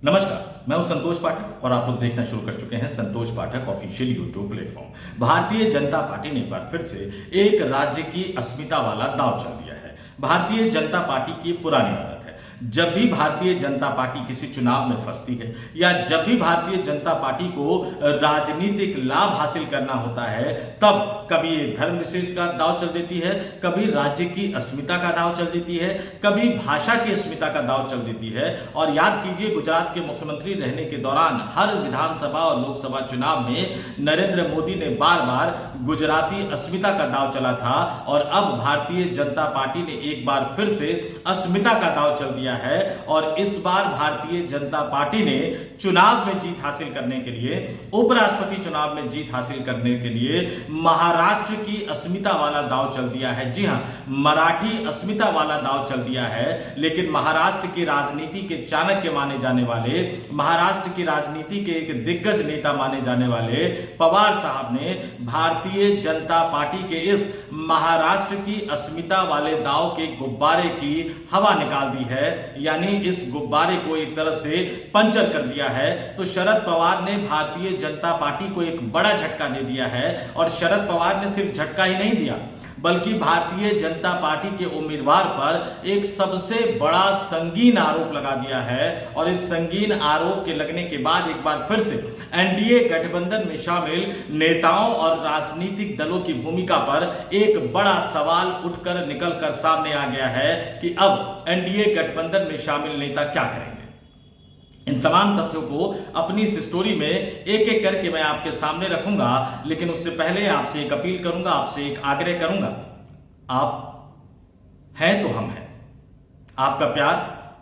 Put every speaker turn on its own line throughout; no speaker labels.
नमस्कार, मैं हूं संतोष पाठक और आप लोग देखना शुरू कर चुके हैं संतोष पाठक official YouTube platform. Bharatiya Janata party ने एक बार फिर से एक राज्य की अस्मिता वाला दांव चल दिया है। भारतीय जनता पार्टी की पुरानी आदत है, जब भी भारतीय जनता पार्टी किसी चुनाव में फंसती है या जब भी भारतीय जनता पार्टी को राजनीतिक लाभ हासिल करना होता है, तब कभी धर्म विशेष का दांव चल देती है, कभी राज्य की अस्मिता का दांव चल देती है, कभी भाषा की अस्मिता का दांव चल देती है। और याद कीजिए, गुजरात के मुख्यमंत्री रहने के दौरान हर विधानसभा और लोकसभा चुनाव में नरेंद्र मोदी ने बार बार गुजराती अस्मिता का दांव चला था और अब भारतीय जनता पार्टी ने एक बार फिर से अस्मिता का दांव चल दिया है। और इस बार भारतीय जनता पार्टी ने चुनाव में जीत हासिल करने के लिए, उपराष्ट्रपति चुनाव में जीत हासिल करने के लिए महाराष्ट्र की अस्मिता वाला दांव चल दिया है। जी हां, मराठी अस्मिता वाला दांव चल दिया है। लेकिन महाराष्ट्र की राजनीति के चाणक्य माने जाने वाले, महाराष्ट्र की राजनीति के एक दिग्गज नेता माने जाने वाले पवार साहब ने भारतीय जनता पार्टी के इस महाराष्ट्र की अस्मिता वाले दांव के गुब्बारे की हवा निकाल दी है, यानी इस गुब्बारे को एक तरह से पंचर कर दिया है। तो शरद पवार ने भारतीय जनता पार्टी को एक बड़ा झटका दे दिया है। और शरद पवार ने सिर्फ झटका ही नहीं दिया, बल्कि भारतीय जनता पार्टी के उम्मीदवार पर एक सबसे बड़ा संगीन आरोप लगा दिया है। और इस संगीन आरोप के लगने के बाद एक बार फिर से एनडीए गठबंधन में शामिल नेताओं और राजनीतिक दलों की भूमिका पर एक बड़ा सवाल उठकर निकलकर सामने आ गया है कि अब एनडीए गठबंधन में शामिल नेता क्या करेंगे। इन तमाम तथ्यों को अपनी इस स्टोरी में एक एक करके मैं आपके सामने रखूंगा, लेकिन उससे पहले आपसे एक अपील करूंगा, आपसे एक आग्रह करूंगा। आप हैं तो हम हैं। आपका प्यार,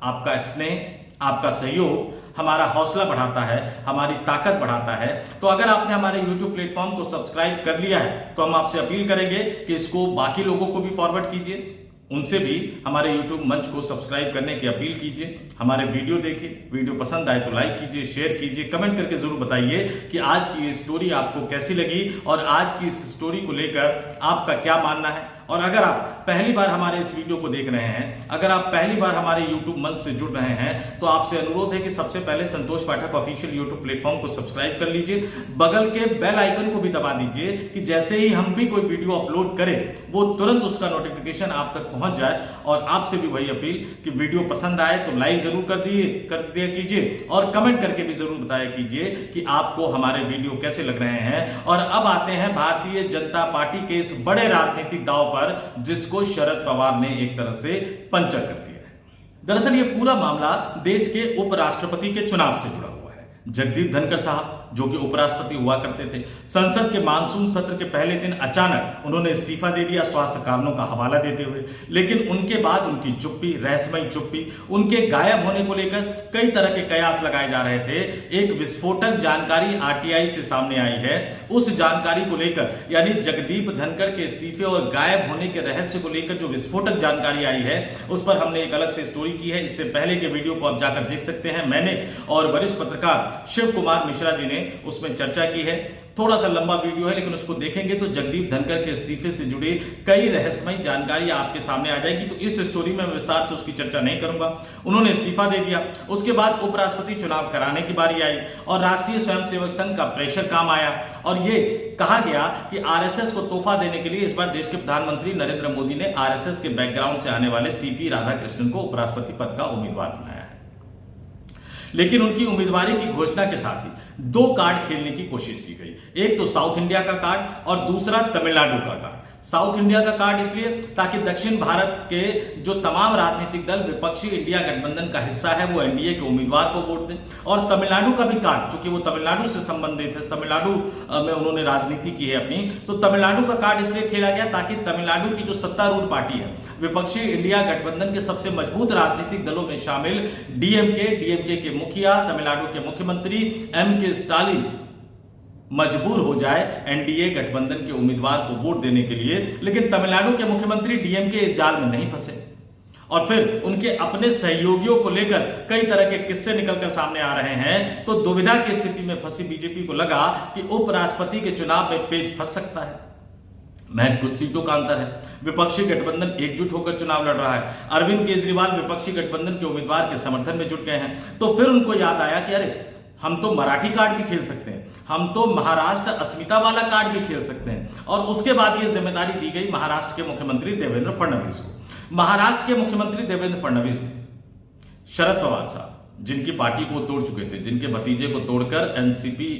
आपका स्नेह, आपका सहयोग हमारा हौसला बढ़ाता है, हमारी ताकत बढ़ाता है। तो अगर आपने हमारे YouTube प्लेटफॉर्म को सब्सक्राइब कर लिया है तो हम आपसे अपील करेंगे कि इसको बाकी लोगों को भी फॉरवर्ड कीजिए, उनसे भी हमारे YouTube मंच को सब्सक्राइब करने की अपील कीजिए। हमारे वीडियो देखिए, वीडियो पसंद आए तो लाइक कीजिए, शेयर कीजिए, कमेंट करके जरूर बताइए कि आज की ये स्टोरी आपको कैसी लगी और आज की इस स्टोरी को लेकर आपका क्या मानना है। और अगर आप पहली बार हमारे इस वीडियो को देख रहे हैं, अगर आप पहली बार हमारे YouTube मंच से जुड़ रहे हैं, तो आपसे अनुरोध है कि सबसे पहले संतोष पाठक ऑफिशियल YouTube प्लेटफॉर्म को सब्सक्राइब कर लीजिए, बगल के बेल आइकन को भी दबा दीजिए कि जैसे ही हम भी कोई वीडियो अपलोड करें वो तुरंत उसका नोटिफिकेशन आप तक पहुंच जाए। और आपसे भी वही अपील कि वीडियो पसंद आए तो लाइक जरूर कर दिया कीजिए और कमेंट करके भी जरूर बताया कीजिए कि आपको हमारे वीडियो कैसे लग रहे हैं। और अब आते हैं भारतीय जनता पार्टी के इस बड़े राजनीतिक दांव पर, जिसको शरद पवार ने एक तरह से पंचर कर दिया है। दरअसल ये पूरा मामला देश के उपराष्ट्रपति के चुनाव से जुड़ा हुआ है। जगदीप धनखड़ साहब, जो कि उपराष्ट्रपति हुआ करते थे, संसद के मानसून सत्र के पहले दिन अचानक उन्होंने इस्तीफा दे दिया स्वास्थ्य कारणों का हवाला देते हुए। लेकिन उनके बाद उनकी चुप्पी, रहस्यमयी चुप्पी, उनके गायब होने को लेकर कई तरह के कयास लगाए जा रहे थे। एक विस्फोटक जानकारी आरटीआई से सामने आई है। उस जानकारी को लेकर, यानी जगदीप धनखड़ के इस्तीफे और गायब होने के रहस्य को लेकर जो विस्फोटक जानकारी आई है, उस पर हमने एक अलग से स्टोरी की है। इससे पहले के वीडियो को आप जाकर देख सकते हैं। मैंने और वरिष्ठ पत्रकार शिव कुमार मिश्रा जी ने उसमें चर्चा की है। थोड़ा सा लंबा वीडियो है, लेकिन उसको देखेंगे तो जगदीप धनखड़ के इस्तीफे से जुड़ी कई रहस्यमयी जानकारी आपके सामने आ जाएगी। तो इस स्टोरी में विस्तार से उसकी चर्चा नहीं करूंगा। उन्होंने इस्तीफा दे दिया, उसके बाद उपराष्ट्रपति चुनाव कराने की बारी आई और राष्ट्रीय स्वयंसेवक संघ का प्रेशर काम आया और ये कहा गया कि आरएसएस को तोहफा देने के लिए इस बार देश के प्रधानमंत्री नरेंद्र मोदी ने आरएसएस के बैकग्राउंड से आने वाले सीपी राधाकृष्णन को उपराष्ट्रपति पद का उम्मीदवार बनाया है। लेकिन उनकी उम्मीदवारी की घोषणा के साथ ही दो कार्ड खेलने की कोशिश की गई। एक तो साउथ इंडिया का कार्ड और दूसरा तमिलनाडु का कार्ड। साउथ इंडिया का कार्ड इसलिए ताकि दक्षिण भारत के जो तमाम राजनीतिक दल विपक्षी इंडिया गठबंधन का हिस्सा है वो एनडीए के उम्मीदवार को वोट दें। और तमिलनाडु का भी कार्ड, चूंकि वो तमिलनाडु से संबंधित है, तमिलनाडु में उन्होंने राजनीति की है अपनी, तो तमिलनाडु का कार्ड इसलिए खेला गया ताकि तमिलनाडु की जो सत्तारूढ़ पार्टी है, विपक्षी इंडिया गठबंधन के सबसे मजबूत राजनीतिक दलों में शामिल डीएमके के मुखिया, तमिलनाडु के मुख्यमंत्री एम.के. स्टालिन मजबूर हो जाए एनडीए गठबंधन के उम्मीदवार को वोट देने के लिए। लेकिन तमिलनाडु के मुख्यमंत्री डीएमके इस जाल में नहीं फंसे और फिर उनके अपने सहयोगियों को लेकर कई तरह के किस्से निकलकर सामने आ रहे हैं। तो दुविधा की स्थिति में फंसी बीजेपी को लगा कि उपराष्ट्रपति के चुनाव में पेच फंस सकता है। महज कुछ सीटों का अंतर है। विपक्षी गठबंधन एकजुट होकर चुनाव लड़ रहा है। अरविंद केजरीवाल विपक्षी गठबंधन के उम्मीदवार के समर्थन में जुट गए हैं। तो फिर उनको याद आया कि अरे हम तो मराठी कार्ड भी खेल सकते हैं, हम तो महाराष्ट्र अस्मिता वाला कार्ड भी खेल सकते हैं। और उसके बाद ये जिम्मेदारी दी गई महाराष्ट्र के मुख्यमंत्री देवेंद्र फडणवीस को। महाराष्ट्र के मुख्यमंत्री देवेंद्र फडणवीस ने शरद पवार साहब, जिनकी पार्टी को तोड़ चुके थे, जिनके भतीजे को तोड़कर एनसीपी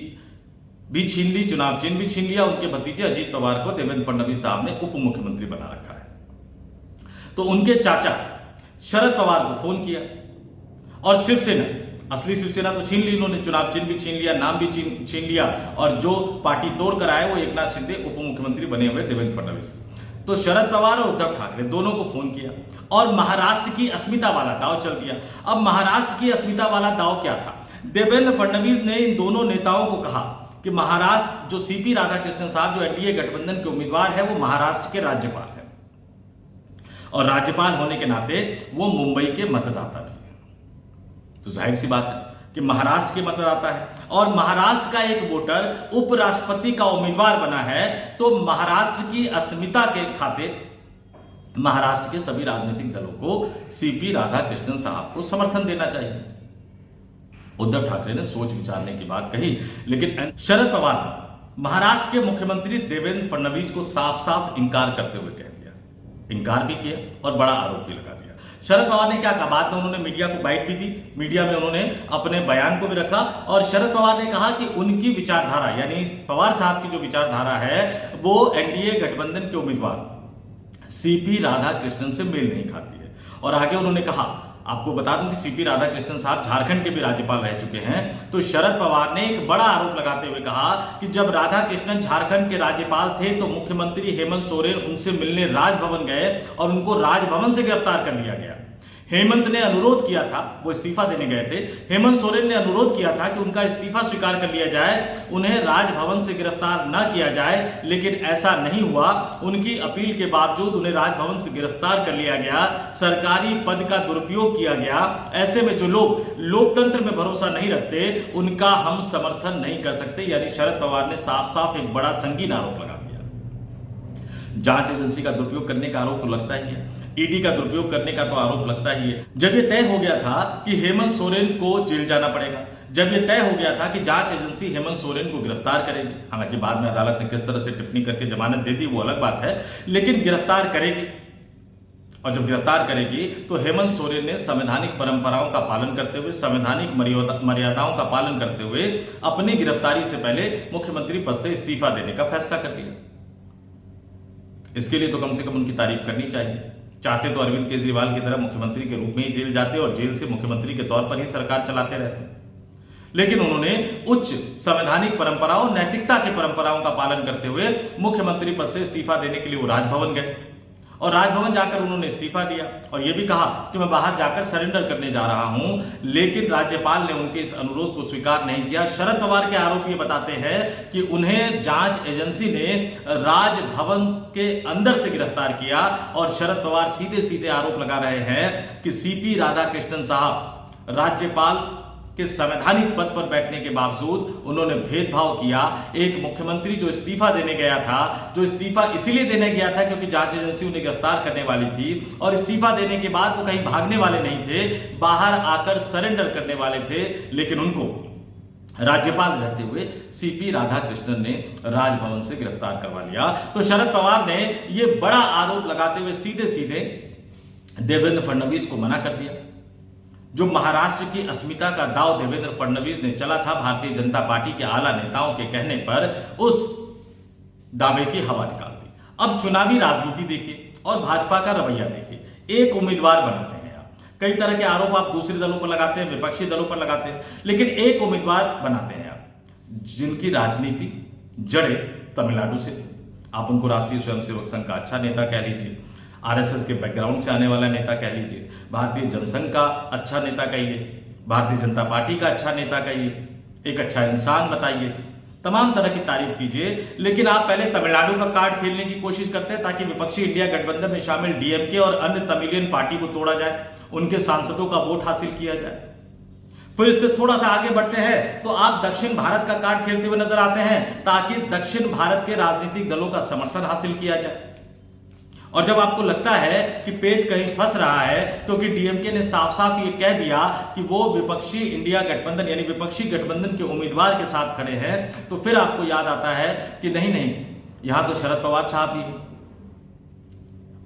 भी छीन ली, चुनाव चिन्ह भी छीन लिया, उनके भतीजे अजीत पवार को देवेंद्र फडणवीस साहब ने उप मुख्यमंत्री बना रखा है। तो उनके चाचा शरद पवार को फोन किया और शिवसेना, असली शिवसेना तो छीन ली इन्होंने, चुनाव चिन्ह भी छीन लिया, नाम भी छीन लिया, और जो पार्टी तोड़ कर आए वो एकनाथ शिंदे उप मुख्यमंत्री बने हुए देवेंद्र फडणवीस। तो शरद पवार और उद्धव ठाकरे दोनों को फोन किया और महाराष्ट्र की अस्मिता वाला दांव चल दिया। अब महाराष्ट्र की अस्मिता वाला दांव क्या था? देवेंद्र फडणवीस ने इन दोनों नेताओं को कहा कि महाराष्ट्र जो सीपी राधाकृष्णन साहब जो एनडीए गठबंधन के उम्मीदवार है वो महाराष्ट्र के राज्यपाल है, और राज्यपाल होने के नाते वो मुंबई के मतदाता भी है। तो जाहिर सी बात है कि महाराष्ट्र के मतदाता है, और महाराष्ट्र का एक वोटर उपराष्ट्रपति का उम्मीदवार बना है, तो महाराष्ट्र की अस्मिता के खाते महाराष्ट्र के सभी राजनीतिक दलों को सीपी राधाकृष्णन साहब को समर्थन देना चाहिए। उद्धव ठाकरे ने सोच विचारने की बात कही, लेकिन शरद पवार ने महाराष्ट्र के मुख्यमंत्री देवेंद्र फडणवीस को साफ साफ इंकार करते हुए कह दिया, इंकार भी किया और बड़ा आरोप भी लगा दिया। शरद पवार ने क्या कहा? बाद में उन्होंने मीडिया को बाइट भी दी, मीडिया में उन्होंने अपने बयान को भी रखा, और शरद पवार ने कहा कि उनकी विचारधारा, यानी पवार साहब की जो विचारधारा है वो एनडीए गठबंधन के उम्मीदवार सीपी राधाकृष्णन से मेल नहीं खाती है। और आगे उन्होंने कहा, आपको बता दूं कि सीपी राधाकृष्णन साहब झारखंड के भी राज्यपाल रह चुके हैं। तो शरद पवार ने एक बड़ा आरोप लगाते हुए कहा कि जब राधाकृष्णन झारखंड के राज्यपाल थे तो मुख्यमंत्री हेमंत सोरेन उनसे मिलने राजभवन गए और उनको राजभवन से गिरफ्तार कर लिया गया। हेमंत ने अनुरोध किया था, वो इस्तीफा देने गए थे, हेमंत सोरेन ने अनुरोध किया था कि उनका इस्तीफा स्वीकार कर लिया जाए, उन्हें राजभवन से गिरफ्तार न किया जाए, लेकिन ऐसा नहीं हुआ। उनकी अपील के बावजूद उन्हें राजभवन से गिरफ्तार कर लिया गया, सरकारी पद का दुरुपयोग किया गया। ऐसे में जो लोग लोकतंत्र में भरोसा नहीं रखते उनका हम समर्थन नहीं कर सकते। यानी शरद पवार ने साफ साफ एक बड़ा संगीन आरोप लगा दिया। जांच एजेंसी का दुरुपयोग करने का आरोप तो लगता ही है, ईडी का दुरुपयोग करने का तो आरोप लगता ही है। जब ये तय हो गया था कि हेमंत सोरेन को जेल जाना पड़ेगा, जब ये तय हो गया था कि जांच एजेंसी हेमंत सोरेन को गिरफ्तार करेगी, हालांकि बाद में अदालत ने किस तरह से टिप्पणी करके जमानत दे दी वो अलग बात है, लेकिन गिरफ्तार करेगी। और जब गिरफ्तार करेगी तो हेमंत सोरेन ने संवैधानिक परंपराओं का पालन करते हुए, संवैधानिक मर्यादाओं का पालन करते हुए अपनी गिरफ्तारी से पहले मुख्यमंत्री पद से इस्तीफा देने का फैसला कर लिया। इसके लिए तो कम से कम उनकी तारीफ करनी चाहिए। चाहते तो अरविंद केजरीवाल की तरह मुख्यमंत्री के रूप में ही जेल जाते और जेल से मुख्यमंत्री के तौर पर ही सरकार चलाते रहते, लेकिन उन्होंने उच्च संवैधानिक परंपराओं, नैतिकता की परंपराओं का पालन करते हुए मुख्यमंत्री पद से इस्तीफा देने के लिए वो राजभवन गए, और राजभवन जाकर उन्होंने इस्तीफा दिया और ये भी कहा कि मैं बाहर जाकर सरेंडर करने जा रहा हूं, लेकिन राज्यपाल ने उनके इस अनुरोध को स्वीकार नहीं किया। शरद पवार के आरोप ये बताते हैं कि उन्हें जांच एजेंसी ने राजभवन के अंदर से गिरफ्तार किया, और शरद पवार सीधे सीधे आरोप लगा रहे हैं कि सीपी राधाकृष्णन साहब राज्यपाल के संवैधानिक पद पर बैठने के बावजूद उन्होंने भेदभाव किया। एक मुख्यमंत्री जो इस्तीफा देने गया था, जो इस्तीफा इसीलिए देने गया था क्योंकि जांच एजेंसी उन्हें गिरफ्तार करने वाली थी, और इस्तीफा देने के बाद वो कहीं भागने वाले नहीं थे, बाहर आकर सरेंडर करने वाले थे, लेकिन उनको राज्यपाल रहते हुए सीपी राधाकृष्णन ने राजभवन से गिरफ्तार करवा लिया। तो शरद पवार ने यह बड़ा आरोप लगाते हुए सीधे सीधे देवेंद्र फडणवीस को मना कर दिया। जो महाराष्ट्र की अस्मिता का दांव देवेंद्र फडणवीस ने चला था भारतीय जनता पार्टी के आला नेताओं के कहने पर, उस दावे की हवा निकाल दी। अब चुनावी राजनीति देखिए और भाजपा का रवैया देखिए। एक उम्मीदवार बनाते हैं आप, कई तरह के आरोप आप दूसरे दलों पर लगाते हैं, विपक्षी दलों पर लगाते हैं, लेकिन एक उम्मीदवार बनाते हैं आप जिनकी राजनीति जड़ें तमिलनाडु से थी। आप उनको राष्ट्रीय स्वयंसेवक संघ का अच्छा नेता कह लीजिए, आरएसएस के बैकग्राउंड से आने वाला नेता कह लीजिए, भारतीय जनसंघ का अच्छा नेता कहिए, भारतीय जनता पार्टी का अच्छा नेता कहिए, एक अच्छा इंसान बताइए, तमाम तरह की तारीफ कीजिए, लेकिन आप पहले तमिलनाडु का कार्ड खेलने की कोशिश करते हैं ताकि विपक्षी इंडिया गठबंधन में शामिल डीएमके और अन्य तमिलियन पार्टी को तोड़ा जाए, उनके सांसदों का वोट हासिल किया जाए। फिर इससे थोड़ा सा आगे बढ़ते हैं तो आप दक्षिण भारत का कार्ड खेलते हुए नजर आते हैं ताकि दक्षिण भारत के राजनीतिक दलों का समर्थन हासिल किया जाए। और जब आपको लगता है कि पेज कहीं फंस रहा है, क्योंकि डीएमके ने साफ साफ ये कह दिया कि वो विपक्षी इंडिया गठबंधन यानी विपक्षी गठबंधन के उम्मीदवार के साथ खड़े हैं, तो फिर आपको याद आता है कि नहीं, यहां तो शरद पवार साहब भी है,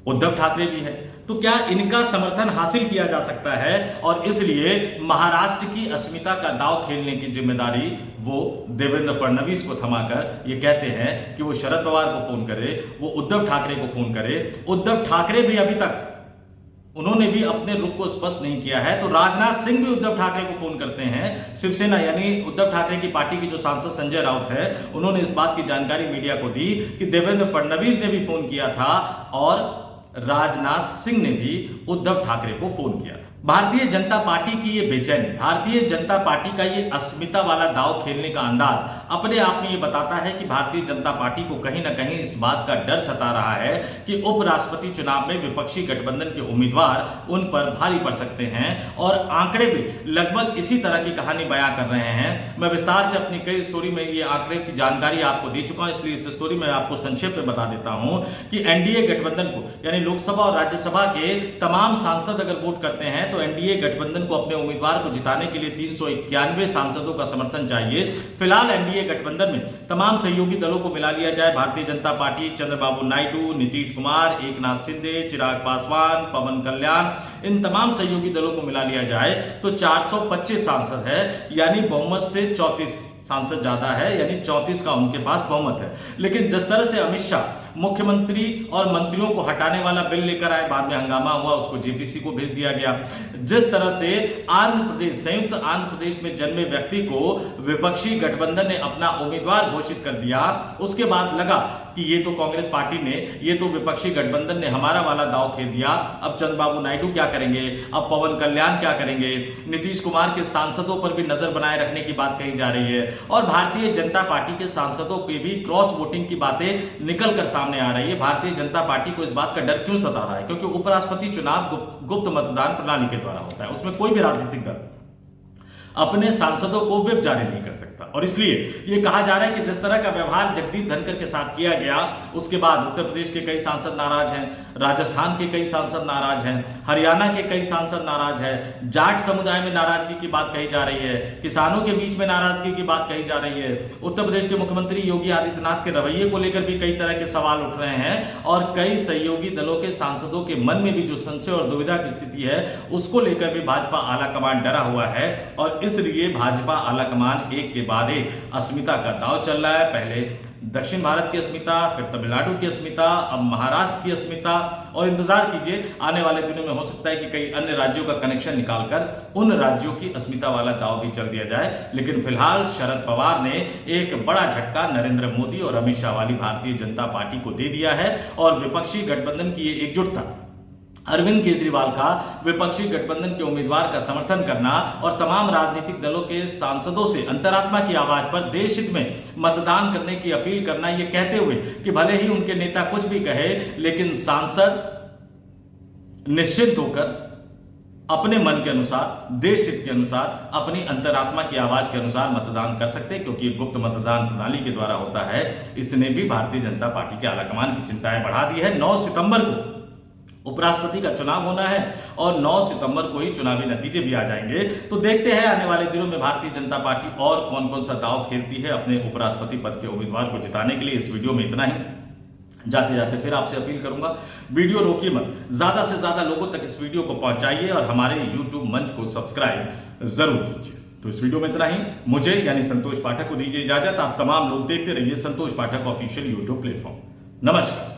उद्धव ठाकरे भी है, तो क्या इनका समर्थन हासिल किया जा सकता है? और इसलिए महाराष्ट्र की अस्मिता का दांव खेलने की जिम्मेदारी वो देवेंद्र फडणवीस को थमाकर ये कहते हैं कि वो शरद पवार को फोन करे, वो उद्धव ठाकरे को फोन करे। उद्धव ठाकरे भी अभी तक उन्होंने भी अपने रुख को स्पष्ट नहीं किया है, तो राजनाथ सिंह भी उद्धव ठाकरे को फोन करते हैं। शिवसेना यानी उद्धव ठाकरे की पार्टी की जो सांसद संजय राउत है, उन्होंने इस बात की जानकारी मीडिया को दी कि देवेंद्र फडणवीस ने भी फोन किया था और राजनाथ सिंह ने भी उद्धव ठाकरे को फोन किया था। भारतीय जनता पार्टी की ये बेचैनी, भारतीय जनता पार्टी का ये अस्मिता वाला दांव खेलने का अंदाज अपने आप में ये बताता है कि भारतीय जनता पार्टी को कहीं ना कहीं इस बात का डर सता रहा है कि उपराष्ट्रपति चुनाव में विपक्षी गठबंधन के उम्मीदवार उन पर भारी पड़ सकते हैं। और आंकड़े भी लगभग इसी तरह की कहानी बयां कर रहे हैं। मैं विस्तार से अपनी कई स्टोरी में ये आंकड़े की जानकारी आपको दे चुका हूं, इसलिए इस स्टोरी में आपको संक्षेप में बता देता हूं कि एनडीए गठबंधन को यानी लोकसभा और राज्यसभा के तमाम सांसद अगर वोट करते हैं तो एनडीए गठबंधन को अपने उम्मीदवार को जिताने के लिए 391 सांसदों का समर्थन चाहिए। फिलहाल एनडीए गठबंधन में तमाम सहयोगी दलों को मिला लिया जाए, भारतीय जनता पार्टी, चंद्रबाबू नायडू, नीतीश कुमार, एकनाथ शिंदे, चिराग पासवान, पवन कल्याण, इन तमाम सहयोगी दलों को मिला लिया जाए तो 425 सांसद है, यानी बहुमत से 34 सांसद ज्यादा है, यानी 34 का उनके पास बहुमत है। लेकिन जिस तरह से अमित शाह मुख्यमंत्री और मंत्रियों को हटाने वाला बिल लेकर आए, बाद में हंगामा हुआ, उसको जेपीसी को भेज दिया गया। जिस तरह से आंध्र प्रदेश, संयुक्त आंध्र प्रदेश में जन्मे व्यक्ति को विपक्षी गठबंधन ने अपना उम्मीदवार घोषित कर दिया, उसके बाद लगा कि ये तो कांग्रेस पार्टी ने, ये तो विपक्षी गठबंधन ने हमारा वाला दांव खेल दिया। अब चंद्रबाबू नायडू क्या करेंगे, अब पवन कल्याण क्या करेंगे, नीतीश कुमार के सांसदों पर भी नजर बनाए रखने की बात कही जा रही है और भारतीय जनता पार्टी के सांसदों पे भी क्रॉस वोटिंग की बातें निकलकर सामने आ रही है। भारतीय जनता पार्टी को इस बात का डर क्यों सता रहा है? क्योंकि उपराष्ट्रपति चुनाव गुप्त मतदान प्रणाली के द्वारा होता है, उसमें कोई भी राजनीतिक दल अपने सांसदों को व्हिप जारी नहीं कर सकता। और इसलिए यह कहा जा रहा है कि जिस तरह का व्यवहार जगदीप धनखड़ के साथ किया गया, उसके बाद उत्तर प्रदेश के कई सांसद नाराज हैं, राजस्थान के कई सांसद नाराज हैं, हरियाणा के कई सांसद नाराज हैं, जाट समुदाय में नाराजगी की बात कही जा रही है, किसानों के बीच में नाराजगी की बात कही जा रही है। उत्तर प्रदेश के मुख्यमंत्री योगी आदित्यनाथ के रवैये को लेकर भी कई तरह के सवाल उठ रहे हैं और कई सहयोगी दलों के सांसदों के मन में भी जो संशय और दुविधा की स्थिति है, उसको लेकर भी भाजपा आलाकमान डरा हुआ है। और इसलिए भाजपा आलाकमान एक के बाद एक अस्मिता का दांव चल रहा है। पहले दक्षिण भारत की अस्मिता, फिर तमिलनाडु की अस्मिता, अब महाराष्ट्र की अस्मिता, और इंतजार कीजिए आने वाले दिनों में हो सकता है कि कई अन्य राज्यों का कनेक्शन निकालकर उन राज्यों की अस्मिता वाला दांव भी चल दिया जाए। लेकिन फिलहाल शरद पवार ने एक बड़ा झटका नरेंद्र मोदी और अमित शाह वाली भारतीय जनता पार्टी को दे दिया है और विपक्षी गठबंधन की ये एकजुटता, अरविंद केजरीवाल का विपक्षी गठबंधन के उम्मीदवार का समर्थन करना और तमाम राजनीतिक दलों के सांसदों से अंतरात्मा की आवाज पर देश हित में मतदान करने की अपील करना, ये कहते हुए कि भले ही उनके नेता कुछ भी कहे, लेकिन सांसद निश्चित होकर अपने मन के अनुसार, देश हित के अनुसार, अपनी अंतरात्मा की आवाज के अनुसार मतदान कर सकते हैं, क्योंकि गुप्त मतदान प्रणाली के द्वारा होता है। इसने भी भारतीय जनता पार्टी के आलाकमान की चिंताएं बढ़ा दी है। 9 सितंबर को उपराष्ट्रपति का चुनाव होना है और 9 सितंबर को ही चुनावी नतीजे भी आ जाएंगे। तो देखते हैं आने वाले दिनों में भारतीय जनता पार्टी और कौन कौन सा दांव खेलती है अपने उपराष्ट्रपति पद के उम्मीदवार को जिताने के लिए। इस वीडियो में इतना ही। जाते जाते फिर आपसे अपील करूंगा, वीडियो रोकिए मत, ज्यादा से ज्यादा लोगों तक इस वीडियो को पहुंचाइए और हमारे YouTube मंच को सब्सक्राइब जरूर कीजिए। तो इस वीडियो में इतना ही। मुझे यानी संतोष पाठक को दीजिए इजाजत। आप तमाम लोग देखते रहिए संतोष पाठक ऑफिशियल YouTube प्लेटफॉर्म। नमस्कार।